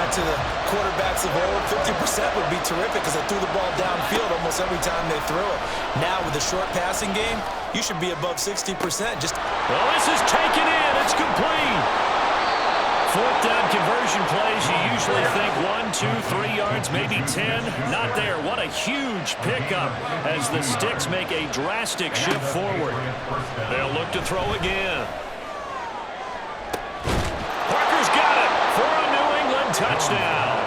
back to the quarterbacks of old, 50% would be terrific because they threw the ball downfield almost every time they threw it. Now with the short passing game, you should be above 60%. Well, this is taken in. It's complete. Fourth down conversion plays, you usually think 1, 2, 3 yards, maybe 10. Not there. What a huge pickup as the Sticks make a drastic shift forward. They'll look to throw again. Parker's got it for a New England touchdown.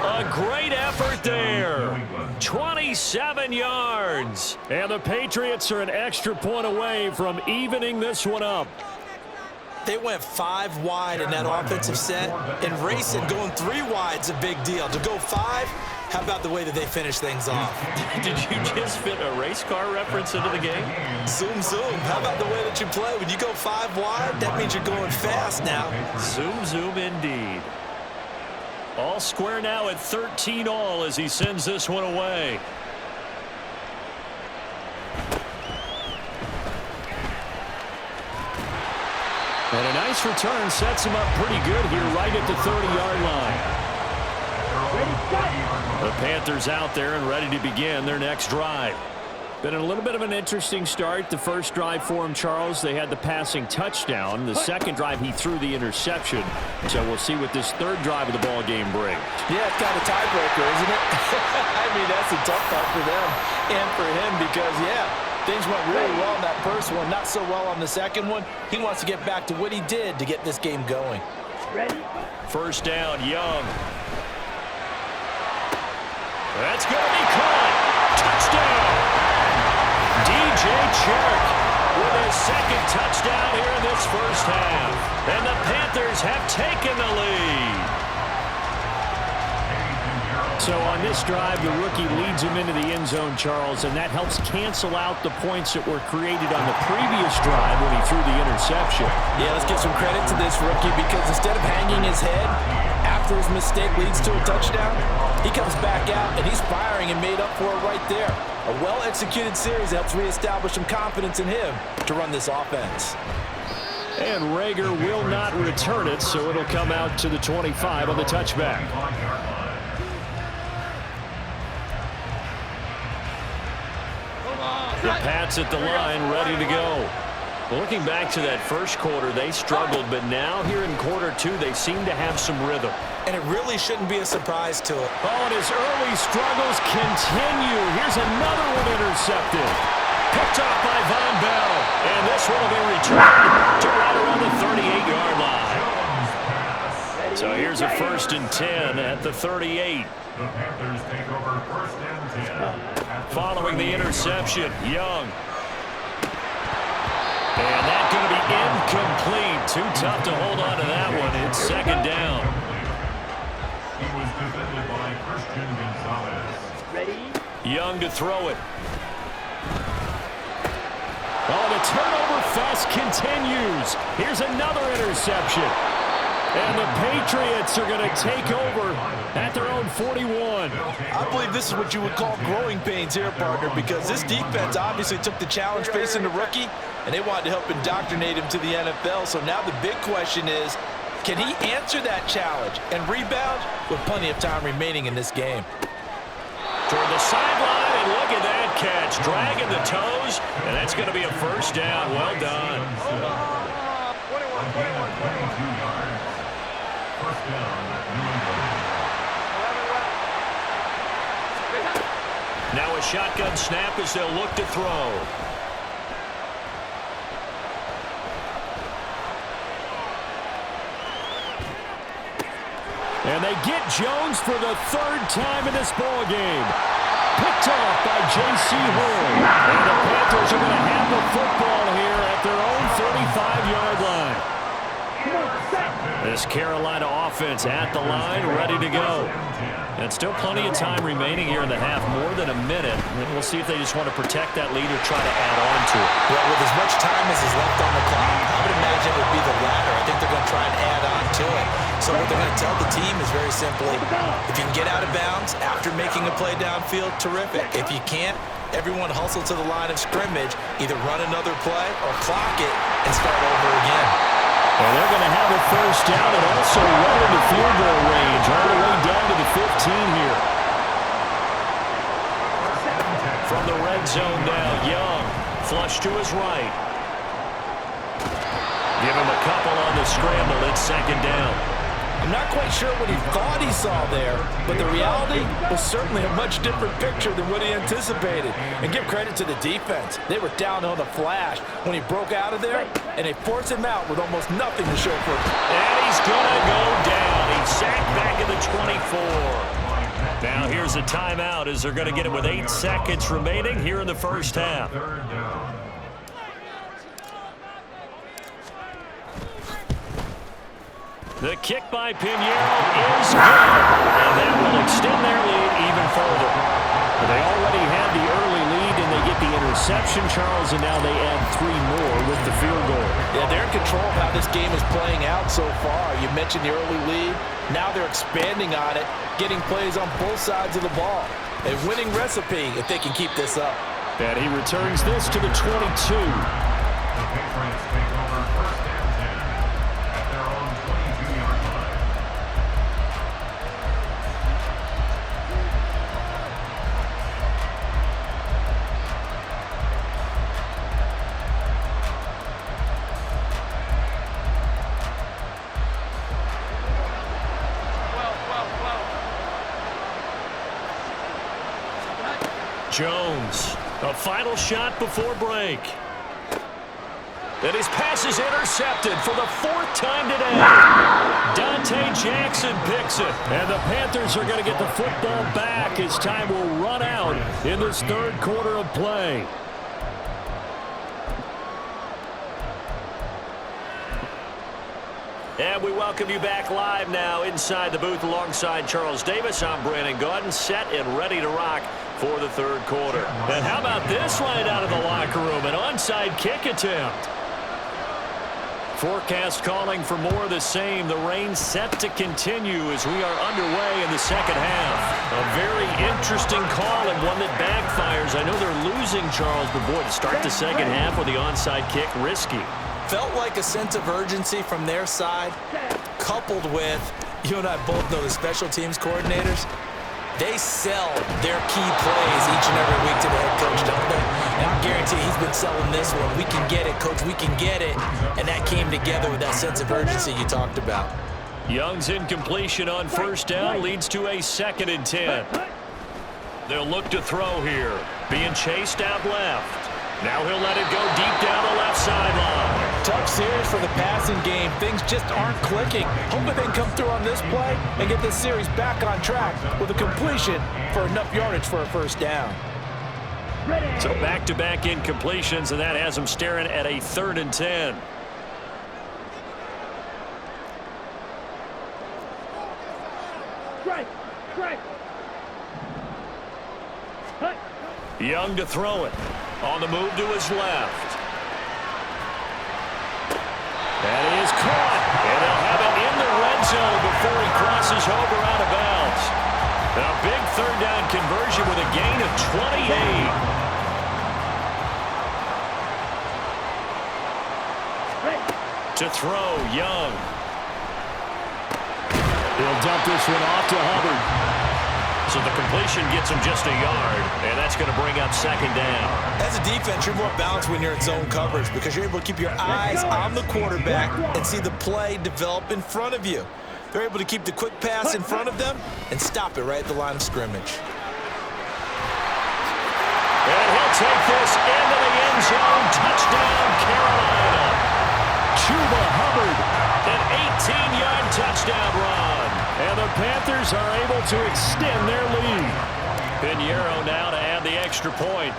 A great effort there. 27 yards. And the Patriots are an extra point away from evening this one up. They went 5 wide in that offensive set, and racing going 3 wide is a big deal. To go 5, how about the way that they finish things off? Did you just fit a race car reference into the game? Zoom, zoom. How about the way that you play? When you go 5 wide, that means you're going fast now. Zoom, zoom indeed. All square now at 13 all as he sends this one away. And a nice return sets him up pretty good here right at the 30-yard line. The Panthers out there and ready to begin their next drive. Been a little bit of an interesting start. The first drive for him, Charles, they had the passing touchdown. The second drive, he threw the interception. So we'll see what this third drive of the ball game brings. Yeah, it's kind of tiebreaker, isn't it? I mean, that's a tough part for them and for him because, yeah, things went really well in that first one, not so well on the second one. He wants to get back to what he did to get this game going. Ready? First down, Young. That's going to be caught. Touchdown. DJ Chark with his second touchdown here in this first half. And the Panthers have taken the lead. So on this drive, the rookie leads him into the end zone, Charles, and that helps cancel out the points that were created on the previous drive when he threw the interception. Yeah, let's give some credit to this rookie because instead of hanging his head after his mistake leads to a touchdown, he comes back out and he's firing and made up for it right there. A well-executed series helps reestablish some confidence in him to run this offense. And Rager will not return it, so it'll come out to the 25 on the touchback. The Pats at the line, ready to go. Looking back to that first quarter, they struggled, but now here in quarter 2, they seem to have some rhythm. And it really shouldn't be a surprise to it. Oh, and his early struggles continue. Here's another one intercepted. Picked off by Von Bell. And this one will be returned to right around the 38-yard line. So here's a 1st and 10 at the 38. The Panthers take over 1st and 10. Following the interception, Young. And that's going to be incomplete. Too tough to hold on to that one. It's 2nd down. He was defended by Christian Gonzalez. Ready? Young to throw it. Oh, the turnover fest continues. Here's another interception. And the Patriots are going to take over at their own 41. I believe this is what you would call growing pains here, partner, because this defense obviously took the challenge facing the rookie, and they wanted to help indoctrinate him to the NFL. So now the big question is, can he answer that challenge and rebound with plenty of time remaining in this game? Toward the sideline, and look at that catch. Dragging the toes, and that's going to be a 1st down. Well done. 22 yards. 1st down, New England. Now a shotgun snap as they'll look to throw. And they get Jones for the 3rd time in this ball game. Picked off by J.C. Horn. And the Panthers are going to have the football here at their own 35-yard line. This Carolina offense at the line, ready to go. And still plenty of time remaining here in the half, more than a minute. And we'll see if they just want to protect that lead or try to add on to it. Well, with as much time as is left on the clock, I would imagine it would be the latter. I think they're going to try and add on to it. So what they're going to tell the team is very simply, if you can get out of bounds after making a play downfield, terrific. If you can't, everyone hustle to the line of scrimmage, either run another play or clock it and start over again. And they're going to have a 1st down and also run into field goal range, all the way down to the 15 here. From the red zone now, Young. Flush to his right. Give him a couple on the scramble. It's second down. I'm not quite sure what he thought he saw there, but the reality was certainly a much different picture than what he anticipated. And give credit to the defense. They were down on the flash when he broke out of there, and they forced him out with almost nothing to show for it. And he's going to go down. He's sacked back at the 24. Now here's a timeout as they're going to get it with 8 seconds remaining here in the first half. The kick by Pinheiro is good, and that will extend their lead even further. They already had the early lead, and they get the interception, Charles, and now they add 3 more with the field goal. Yeah, they're in control of how this game is playing out so far. You mentioned the early lead. Now they're expanding on it, getting plays on both sides of the ball. A winning recipe if they can keep this up. And he returns this to the 22. The Patriots take over first and 10 at their own 22-yard line. Jones, a final shot before break. And his pass is intercepted for the 4th time today. Dante Jackson picks it. And the Panthers are going to get the football back as time will run out in this 3rd quarter of play. And we welcome you back live now inside the booth alongside Charles Davis. I'm Brandon Gaudin, set and ready to rock for the 3rd quarter. And how about this right out of the locker room? An onside kick attempt. Forecast calling for more of the same. The rain set to continue as we are underway in the second half. A very interesting call and one that backfires. I know they're losing, Charles, but boy, to start the second half with the onside kick, risky. Felt like a sense of urgency from their side, coupled with, you and I both know the special teams coordinators, they sell their key plays each and every week to the head coach, don't they? And I guarantee he's been selling this one. We can get it, coach, we can get it. And that came together with that sense of urgency you talked about. Young's incompletion on first down leads to a 2nd and 10. They'll look to throw here. Being chased out left. Now he'll let it go deep down the left sideline. Tough series for the passing game. Things just aren't clicking. Hoping they can come through on this play and get this series back on track with a completion for enough yardage for a first down. So back-to-back incompletions, and that has them staring at a 3rd and 10. Young to throw it. On the move to his left. That is caught. And they'll have it in the red zone before he crosses over out of bounds. A big 3rd down conversion with a gain of 28. To throw, Young. He'll dump this one off to Hubbard. So the completion gets him just a yard, and that's going to bring up 2nd down. As a defense, you're more balanced when you're in zone coverage because you're able to keep your eyes on the quarterback and see the play develop in front of you. They're able to keep the quick pass in front of them and stop it right at the line of scrimmage. And he'll take this into the end zone. Touchdown, Carolina. Chuba Hubbard, an 18-yard touchdown run. And the Panthers are able to extend their lead. Pinheiro now to add the extra point.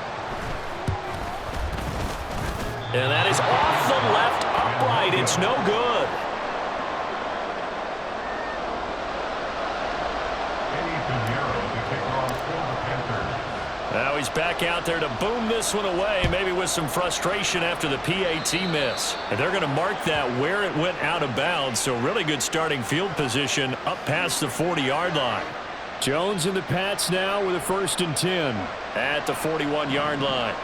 And that is off the left upright. It's no good. Now he's back out there to boom this one away, maybe with some frustration after the PAT miss. And they're going to mark that where it went out of bounds, so really good starting field position up past the 40-yard line. Jones and the Pats now with a 1st and 10 at the 41-yard line.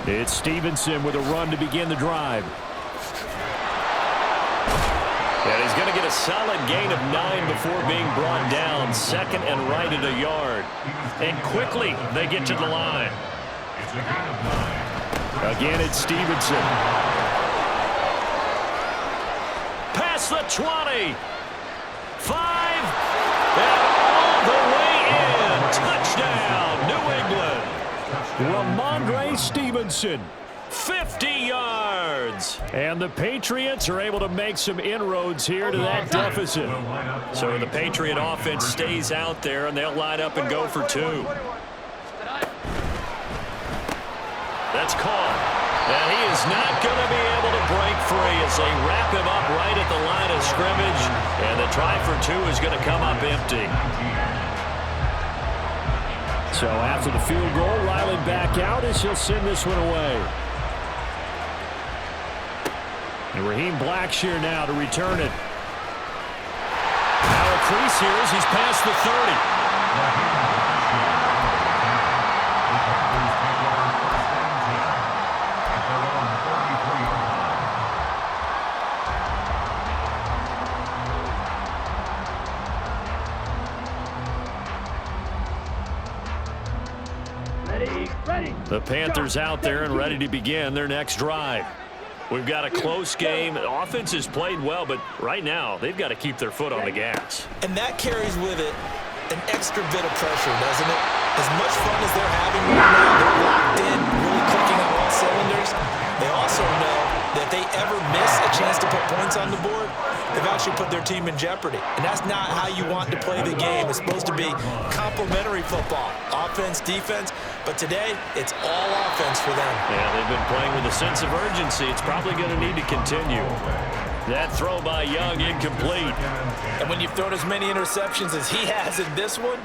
It's Stevenson with a run to begin the drive. And he's going to get a solid gain of 9 before being brought down. Second and right at a yard. And quickly they get to the line. It's a gain of 9. Again, it's Stevenson. Past the 20. 5. And all the way in. Touchdown, New England. Ramondre Stevenson. 50 yards. And the Patriots are able to make some inroads here to that deficit. So the Patriot offense stays out there, and they'll line up and go for 2. That's caught. And he is not going to be able to break free as they wrap him up right at the line of scrimmage. And the try for 2 is going to come up empty. So after the field goal, Riley back out as he'll send this one away. And Raheem Blackshear now to return it. Now a crease here as he's past the 30. The Panthers out there and ready to begin their next drive. We've got a close game. The offense has played well, but right now they've got to keep their foot on the gas. And that carries with it an extra bit of pressure, doesn't it? As much fun as they're having right now, they're locked in, really clicking on all cylinders. They also know that if they ever miss a chance to put points on the board, they've actually put their team in jeopardy. And that's not how you want to play the game. It's supposed to be complementary football, offense, defense. But today, it's all offense for them. Yeah, they've been playing with a sense of urgency. It's probably going to need to continue. That throw by Young incomplete. And when you've thrown as many interceptions as he has in this one,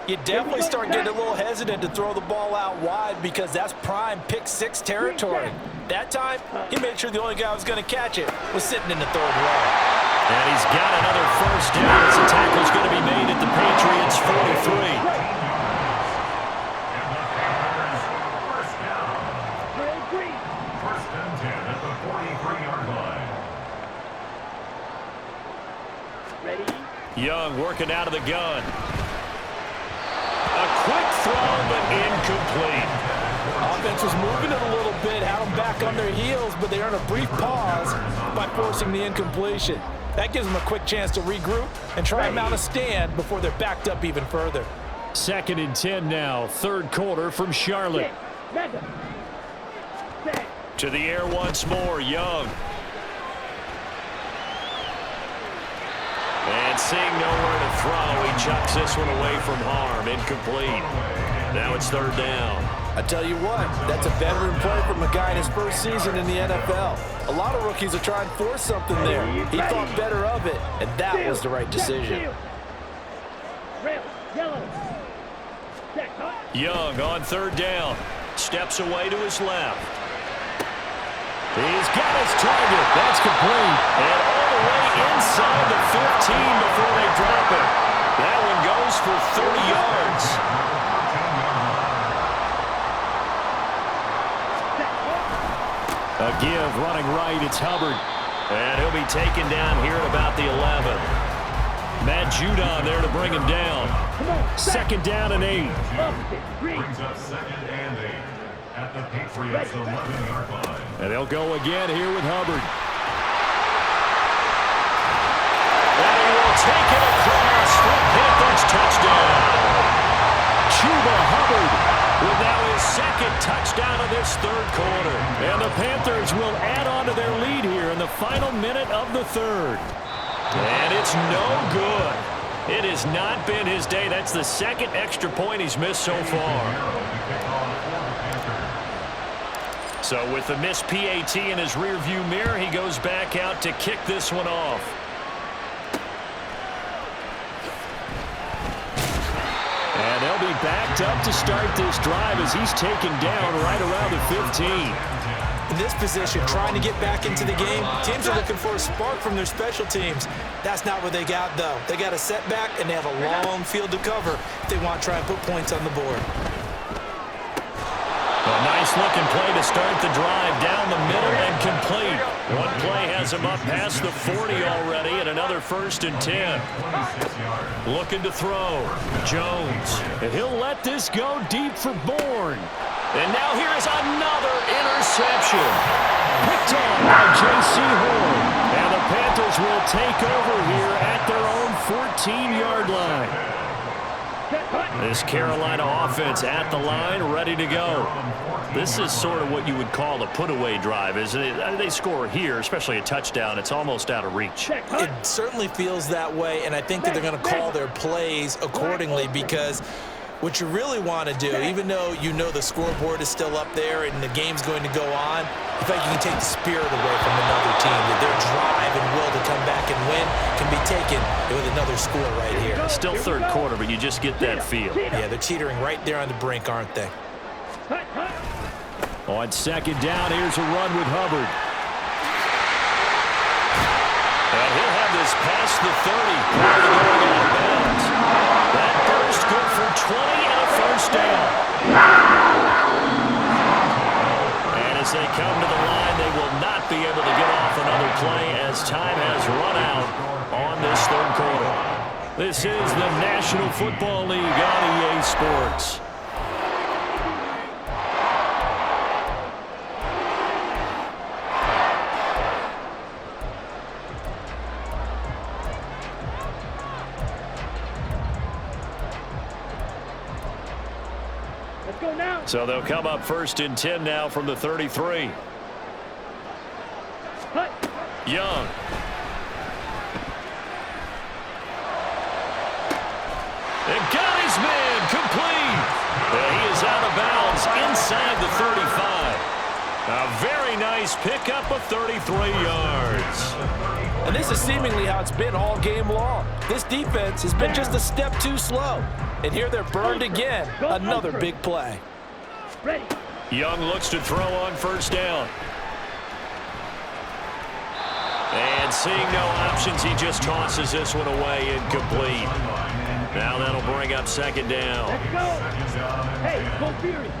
you definitely start getting a little hesitant to throw the ball out wide because that's prime pick-6 territory. That time, he made sure the only guy who was going to catch it was sitting in the 3rd row. And he's got another first down as the tackle's going to be made at the Patriots' 43. Young working out of the gun. A quick throw, but incomplete. Offense was moving it a little bit, had them back on their heels, but they earned a brief pause by forcing the incompletion. That gives them a quick chance to regroup and try and mount a stand before they're backed up even further. 2nd and 10 now, 3rd quarter from Charlotte. To the air once more, Young. And seeing nowhere to throw, he chucks this one away from harm. Incomplete. Now it's 3rd down. I tell you what, that's a veteran play from a guy in his first season in the NFL. A lot of rookies are trying to force something there. He thought better of it, and that was the right decision. Young on 3rd down. Steps away to his left. He's got his target. That's complete. And all the way inside the 15 before they drop it. That one goes for 30 yards. A give running right. It's Hubbard. And he'll be taken down here at about the 11. Matt Judon there to bring him down. 2nd down and 8. Brings up 2nd and 8 at the Patriots' 11-yard line. And they'll go again here with Hubbard. And he will take it across for Panthers touchdown. Chuba Hubbard with now his 2nd touchdown of this 3rd quarter. And the Panthers will add on to their lead here in the final minute of the 3rd. And it's no good. It has not been his day. That's the 2nd extra point he's missed so far. So with the missed PAT in his rearview mirror, he goes back out to kick this one off. And they'll be backed up to start this drive as he's taken down right around the 15. In this position, trying to get back into the game, teams are looking for a spark from their special teams. That's not what they got, though. They got a setback, and they have a long field to cover if they want to try and put points on the board. A nice looking play to start the drive down the middle and complete. One play has him up past the 40 already, and another 1st and 10. Looking to throw. Jones. And he'll let this go deep for Bourne. And now here is another interception. Picked off by J.C. Horn. And the Panthers will take over here at their own 14-yard line. This Carolina offense at the line, ready to go. This is sort of what you would call a put-away drive, isn't it? They score here, especially a touchdown. It's almost out of reach. It certainly feels that way, and I think that they're going to call their plays accordingly, because what you really want to do, even though you know the scoreboard is still up there and the game's going to go on, in fact, you can take the spirit away from another team, that their drive and will to come back and win can be taken with another score right here. It's still third quarter, but you just get that feel. Yeah, they're teetering right there on the brink, aren't they? On 2nd down, here's a run with Hubbard. And he'll have this past the 30. Probably going out of bounds. That burst good for 20 and a 1st down. And as they come to the line, they will not be able to get off another play as time has run out on this 3rd quarter. This is the National Football League on EA Sports. So they'll come up 1st and 10 now from the 33. Young. And got his man complete. He is out of bounds inside the 35. A very nice pickup of 33 yards. And this is seemingly how it's been all game long. This defense has been just a step too slow. And here they're burned again. Another big play. Young looks to throw on 1st down. And seeing no options, he just tosses this one away, incomplete. Now that'll bring up 2nd down. Let's go. Hey, go Fury.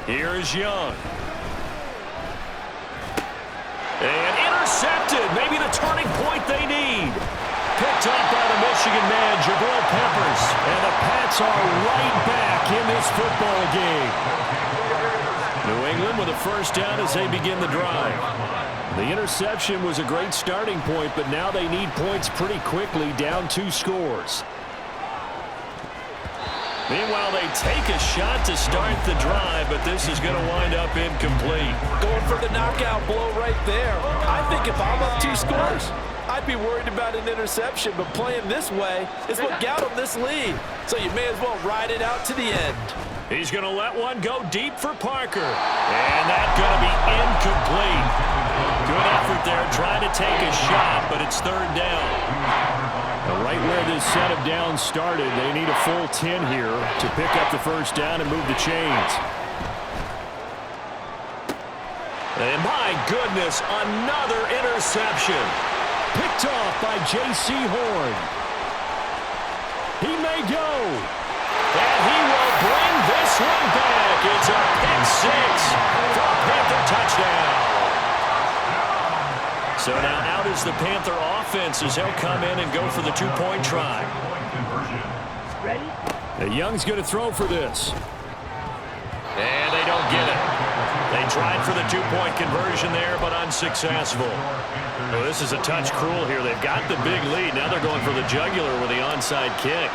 Here's Young. And intercepted. Maybe the turning point they need. Picked up by the Michigan man, Jabril Peppers. And the Pats are right back in this football game. New England with a 1st down as they begin the drive. The interception was a great starting point, but now they need points pretty quickly, down 2 scores. Meanwhile, they take a shot to start the drive, but this is going to wind up incomplete. Going for the knockout blow right there. I think if I'm up 2 scores, I'd be worried about an interception, but playing this way is what got them this lead. So you may as well ride it out to the end. He's going to let one go deep for Parker. And that's going to be incomplete. Good effort there, trying to take a shot, but it's 3rd down. Right where this set of downs started, they need a full 10 here to pick up the 1st down and move the chains. And my goodness, another interception. Picked off by J.C. Horn. He may go. And he will bring this one back. It's a pick 6 for a Panther touchdown. So now out is the Panther offense as they'll come in and go for the 2-point try. Ready? Young's going to throw for this. And they don't get it. They tried for the 2-point conversion there, but unsuccessful. Oh, this is a touch cruel here. They've got the big lead. Now they're going for the jugular with the onside kick.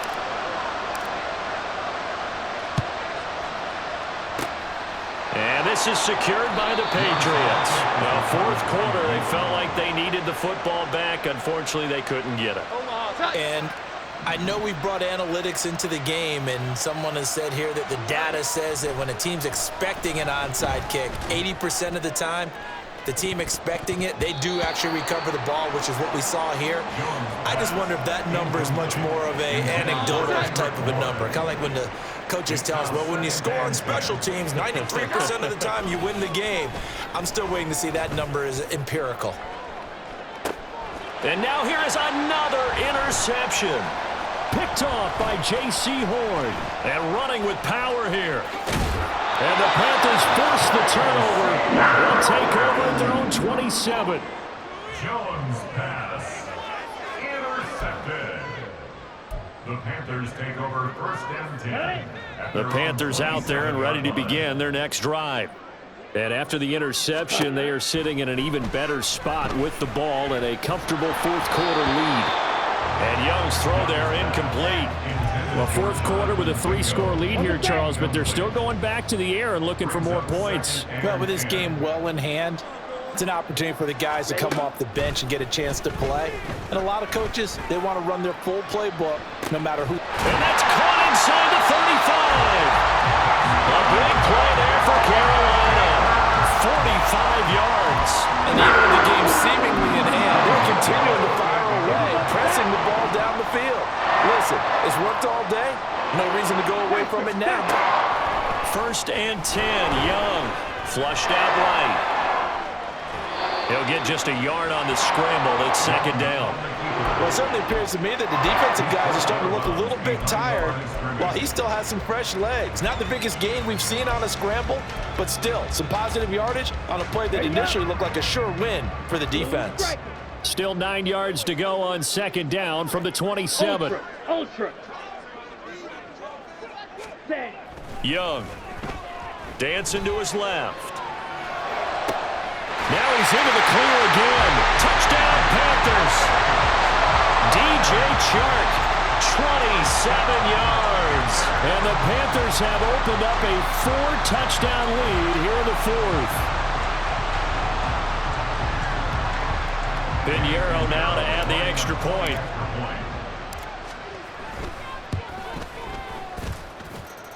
And this is secured by the Patriots. Well, 4th quarter, they felt like they needed the football back. Unfortunately, they couldn't get it. And I know we've brought analytics into the game, and someone has said here that the data says that when a team's expecting an onside kick, 80% of the time, the team expecting it, they do actually recover the ball, which is what we saw here. I just wonder if that number is much more of a anecdotal type of a number. Kind of like when the coaches tell us, well, when you score on special teams, 93% of the time you win the game. I'm still waiting to see that number is empirical. And now here is another interception. Picked off by J.C. Horn. And running with power here. And the Panthers force the turnover. They'll take over at their own 27. Jones pass. Intercepted. The Panthers take over first and 10. The Panthers out there and ready to begin their next drive. And after the interception, they are sitting in an even better spot with the ball and a comfortable fourth quarter lead. And Young's throw there incomplete. Well, fourth quarter with a 3-score lead here, Charles, but they're still going back to the air and looking for more points. Well, with this game well in hand, it's an opportunity for the guys to come off the bench and get a chance to play. And a lot of coaches, they want to run their full playbook no matter who. And that's caught inside the 35. A big play there for Carolina. 45 yards. And even with the game seemingly in hand, they're continuing to fire away, pressing the ball down the field. Listen, it's worked all day. No reason to go away from it now. First and 10, Young. Flushed out right. He'll get just a yard on the scramble. It's second down. Well, it certainly appears to me that the defensive guys are starting to look a little bit tired while he still has some fresh legs. Not the biggest gain we've seen on a scramble, but still some positive yardage on a play that initially looked like a sure win for the defense. Still 9 yards to go on second down from the 27. Ultra. Young. Dancing to his left. Now he's into the clear again. Touchdown, Panthers. DJ Chark, 27 yards. And the Panthers have opened up a 4-touchdown lead here in the fourth. Pinheiro now to add the extra point.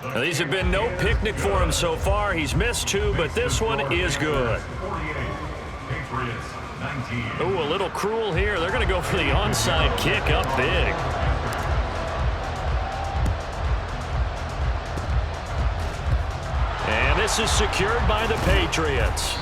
Now, these have been no picnic for him so far. He's missed 2, but this one is good. Ooh, a little cruel here. They're going to go for the onside kick up big. And this is secured by the Patriots.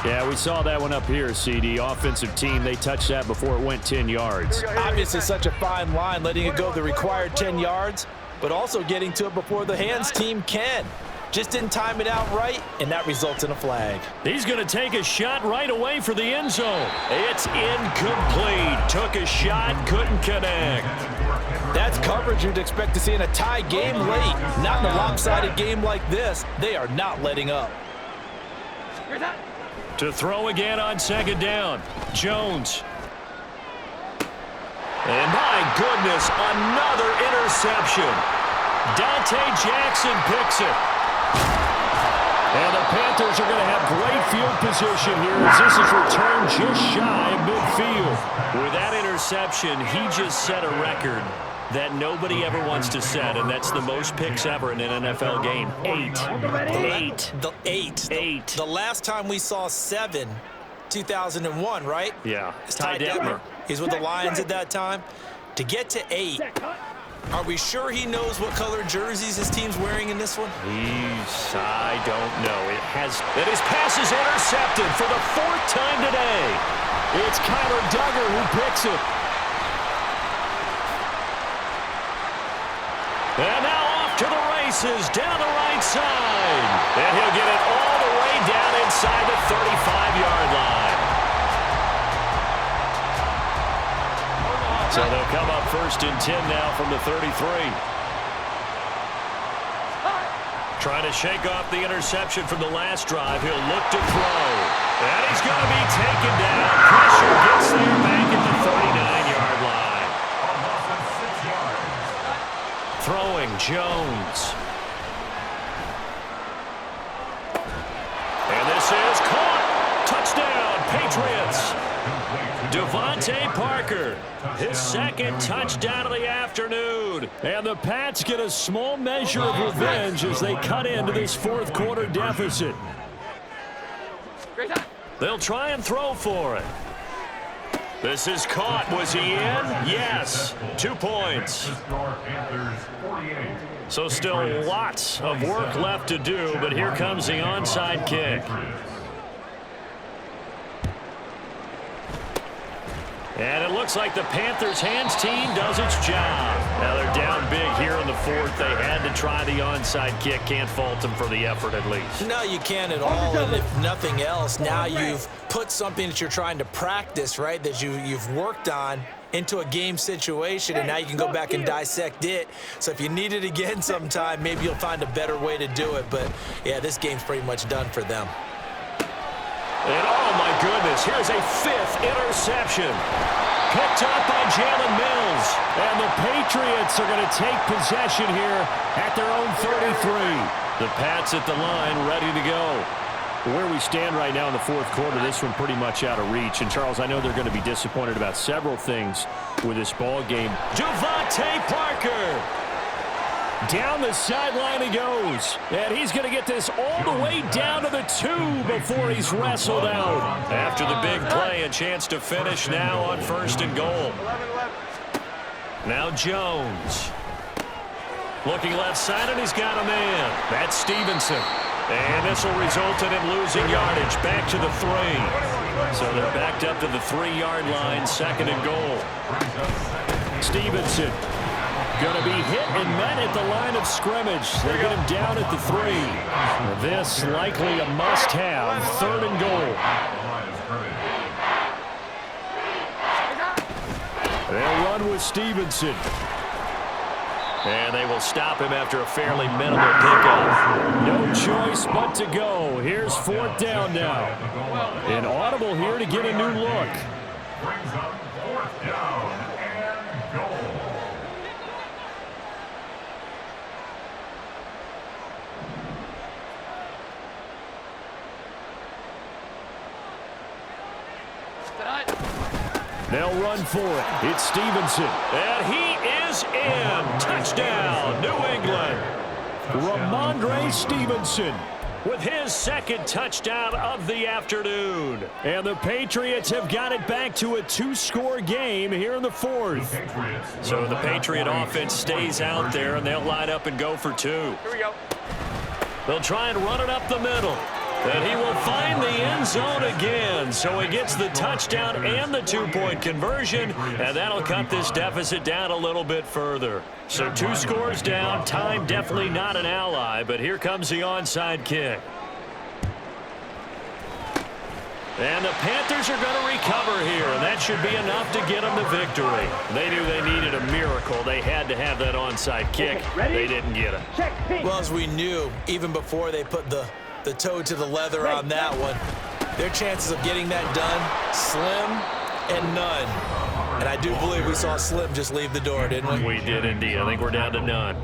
Yeah, we saw that one up here, CD. Offensive team, they touched that before it went 10 yards. Obviously such a fine line, letting it go the required 10 yards, but also getting to it before the hands team can. Just didn't time it out right, and that results in a flag. He's going to take a shot right away for the end zone. It's incomplete. Took a shot, couldn't connect. That's coverage you'd expect to see in a tie game late. Not in a lopsided game like this. They are not letting up. To throw again on second down. Jones. And my goodness, another interception. Dante Jackson picks it. And the Panthers are going to have great field position here as this is returned just shy of midfield. With that interception, he just set a record that nobody ever wants to set, and that's the most picks ever in an NFL game. 8. The last time we saw 7, 2001, right? Yeah. It's Ty Detmer. He's with the Lions at that time. To get to 8, are we sure he knows what color jerseys his team's wearing in this one? I don't know. And his pass is intercepted for the 4th time today. It's Kyler Duggar who picks it. And now off to the races down the right side. And he'll get it all the way down inside the 35-yard line. So they'll come up first and 10 now from the 33. Trying to shake off the interception from the last drive. He'll look to throw. And he's going to be taken down. Pressure gets there back at the 39-yard line. Throwing Jones. And this is caught. Touchdown, Patriots. Devontae Parker, his 2nd touchdown of the afternoon. And the Pats get a small measure of revenge as they cut into this 4th quarter deficit. They'll try and throw for it. This is caught. Was he in? Yes. 2 points. So still lots of work left to do, but here comes the onside kick. And it looks like the Panthers' hands team does its job. Now they're down big here in the fourth. They had to try the onside kick. Can't fault them for the effort at least. No, you can't at all. And if nothing else, now you've put something that you're trying to practice, right, that you've worked on into a game situation, and now you can go back and dissect it. So if you need it again sometime, maybe you'll find a better way to do it. But, yeah, this game's pretty much done for them. And, oh, my goodness, here's a fifth interception. Picked up by Jalen Mills. And the Patriots are going to take possession here at their own 33. The Pats at the line, ready to go. Where we stand right now in the fourth quarter, this one pretty much out of reach. And, Charles, I know they're going to be disappointed about several things with this ball game. Devontae Parker. Down the sideline he goes. And he's going to get this all the way down to the 2 before he's wrestled out. After the big play, a chance to finish now on 1st and goal. Now Jones. Looking left side, and he's got a man. That's Stevenson. And this will result in him losing yardage. Back to the 3. So they're backed up to the 3-yard line, 2nd and goal. Stevenson. Going to be hit and met at the line of scrimmage. They get him down at the 3. This likely a must-have, 3rd and goal. They'll run with Stevenson. And they will stop him after a fairly minimal pickup. No choice but to go. Here's 4th down now. An audible here to get a new look. Brings up 4th down and goal. They'll run for it. It's Stevenson. And he is in. Touchdown, New England. Ramondre Stevenson with his 2nd touchdown of the afternoon. And the Patriots have got it back to a 2-score game here in the 4th. So the Patriot offense stays out there, and they'll line up and go for 2. Here we go. They'll try and run it up the middle. And he will find the end zone again. So he gets the touchdown and the 2-point conversion, and that'll cut this deficit down a little bit further. So 2 scores down. Time definitely not an ally, but here comes the onside kick. And the Panthers are going to recover here, and that should be enough to get them the victory. They knew they needed a miracle. They had to have that onside kick. They didn't get it. Well, as we knew, even before they put the toe to the leather on that one, their chances of getting that done, slim and none. And I do believe we saw Slim just leave the door, didn't we? We did indeed. I think we're down to none.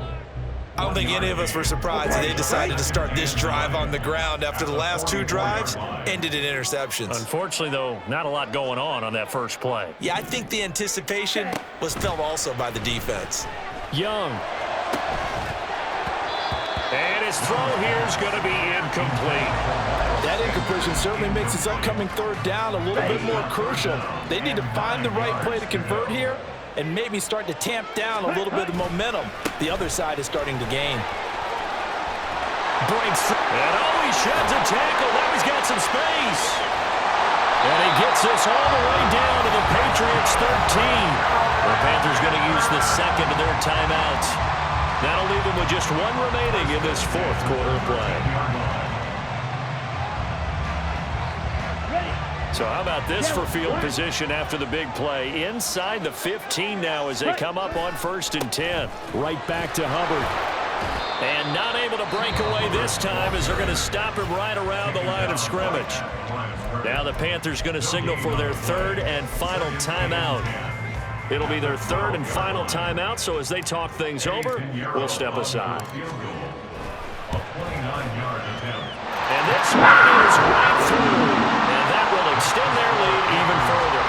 I don't think any of us were surprised that they decided to start this drive on the ground after the last 2 drives ended in interceptions. Unfortunately, though, not a lot going on that first play. Yeah, I think the anticipation was felt also by the defense. Young. And his throw here is going to be incomplete. That incompletion certainly makes this upcoming 3rd down a little bit more crucial. They need to find the right play to convert here and maybe start to tamp down a little bit of momentum. The other side is starting to gain. Breaks through. And he sheds a tackle. Now he's got some space. And he gets this all the way down to the Patriots' 13. The Panthers going to use the 2nd of their timeouts. That'll leave them with just 1 remaining in this 4th quarter of play. So how about this for field position after the big play? Inside the 15 now as they come up on 1st and 10. Right back to Hubbard. And not able to break away this time as they're going to stop him right around the line of scrimmage. Now the Panthers going to signal for their 3rd and final timeout. It'll be their 3rd and final timeout, so as they talk things over, we'll step aside. And this one is right through, and that will extend their lead even further.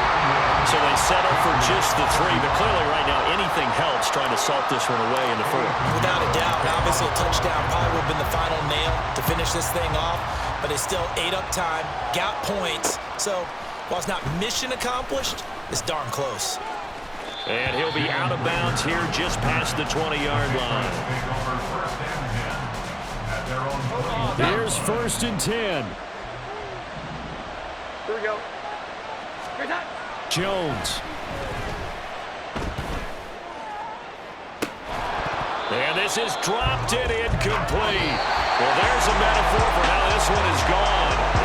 So they settle for just the 3, but clearly right now anything helps trying to salt this one away in the 4th. Without a doubt, obviously a touchdown probably would have been the final nail to finish this thing off, but they still ate up time, got points. So while it's not mission accomplished, it's darn close. And he'll be out of bounds here just past the 20-yard line. Here's 1st and 10. Here we go. Jones. And this is dropped and incomplete. Well, there's a metaphor for how this one is gone.